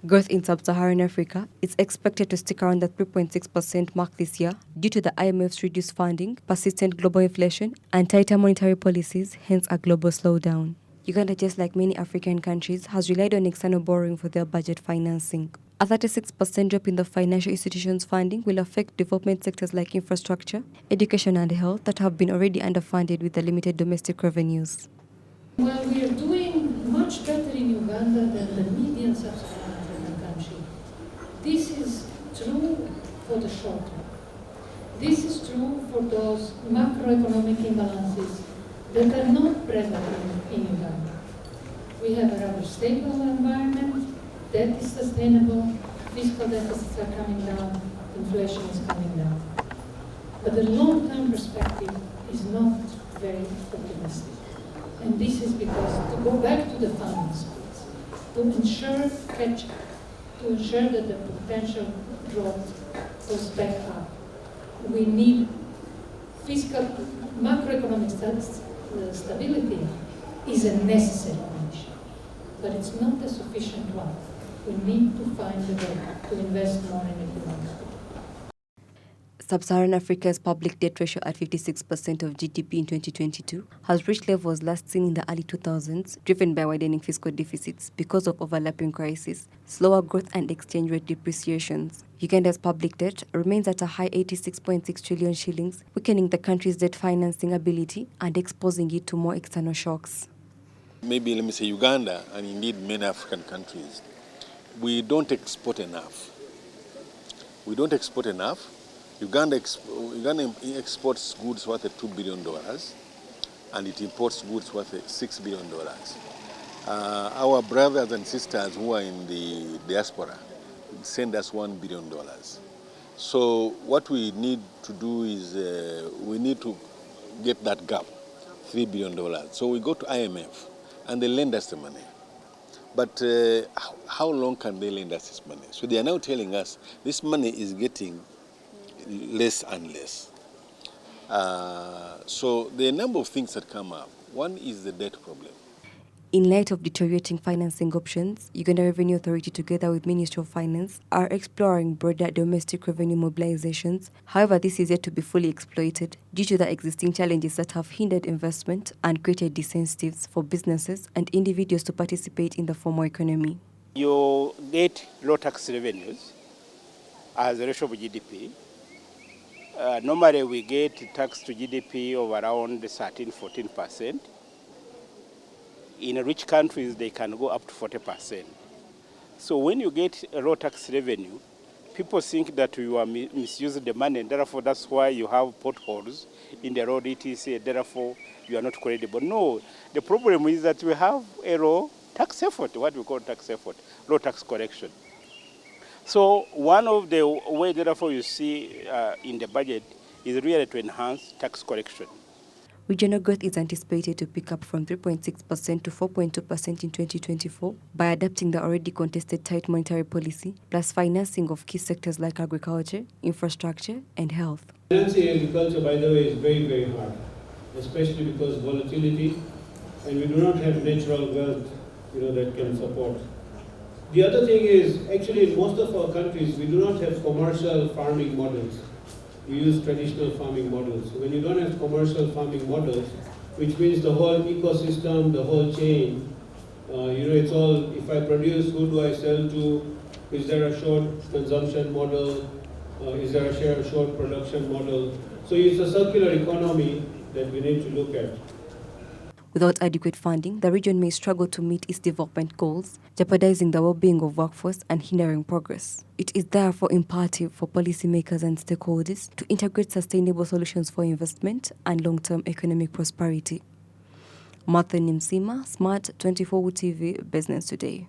Growth in sub-Saharan Africa is expected to stick around the 3.6% mark this year due to the IMF's reduced funding, persistent global inflation, and tighter monetary policies, hence a global slowdown. Uganda, just like many African countries, has relied on external borrowing for their budget financing. A 36% drop in the financial institutions' funding will affect development sectors like infrastructure, education and health that have been already underfunded with the limited domestic revenues. While we are doing much better in Uganda than the median sub-Saharan African country, this is true for the short term. This is true for those macroeconomic imbalances that are not present in Uganda. We have a rather stable environment, debt is sustainable, fiscal deficits are coming down, inflation is coming down. But the long-term perspective is not very optimistic. And this is because, to go back to the funding splits, to ensure catch-up, to ensure that the potential growth goes back up, we need fiscal, macroeconomic stability is a necessary condition, but it's not a sufficient one. We need to find a way to invest more in economic growth. Sub-Saharan Africa's public debt ratio at 56% of GDP in 2022 has reached levels last seen in the early 2000s, driven by widening fiscal deficits because of overlapping crises, slower growth and exchange rate depreciations. Uganda's public debt remains at a high 86.6 trillion shillings, weakening the country's debt financing ability and exposing it to more external shocks. Maybe let me say Uganda, and indeed many African countries, we don't export enough. We don't export enough. Uganda exports goods worth $2 billion and it imports goods worth $6 billion. Our brothers and sisters who are in the diaspora send us $1 billion. So what we need to do is we need to get that gap, $3 billion. So we go to IMF and they lend us the money. But how long can they lend us this money? So they are now telling us this money is getting less and less. So there are a number of things that come up. One is the debt problem. In light of deteriorating financing options, Uganda Revenue Authority together with Ministry of Finance are exploring broader domestic revenue mobilizations. However, this is yet to be fully exploited due to the existing challenges that have hindered investment and created disincentives for businesses and individuals to participate in the formal economy. You get low tax revenues as a ratio of GDP. Normally we get tax to GDP of around 13–14%. In rich countries, they can go up to 40%. So when you get a low tax revenue, people think that you are misusing the money, and therefore that's why you have potholes in the road, etc. Therefore, you are not credible. No, the problem is that we have a low tax effort, what we call tax effort, low tax collection. So one of the ways, therefore, you see in the budget is really to enhance tax collection. Regional growth is anticipated to pick up from 3.6% to 4.2% in 2024 by adapting the already contested tight monetary policy, plus financing of key sectors like agriculture, infrastructure, and health. Financing agriculture, by the way, is very, very hard, especially because volatility, and we do not have natural wealth, that can support. The other thing is, actually, in most of our countries, we do not have commercial farming models. We use traditional farming models. So when you don't have commercial farming models, which means the whole ecosystem, the whole chain, it's all, if I produce, who do I sell to? Is there a short consumption model? Is there a short production model? So it's a circular economy that we need to look at. Without adequate funding, the region may struggle to meet its development goals, jeopardizing the well-being of workforce and hindering progress. It is therefore imperative for policymakers and stakeholders to integrate sustainable solutions for investment and long-term economic prosperity. Martha Nimsima, Smart24 TV, Business Today.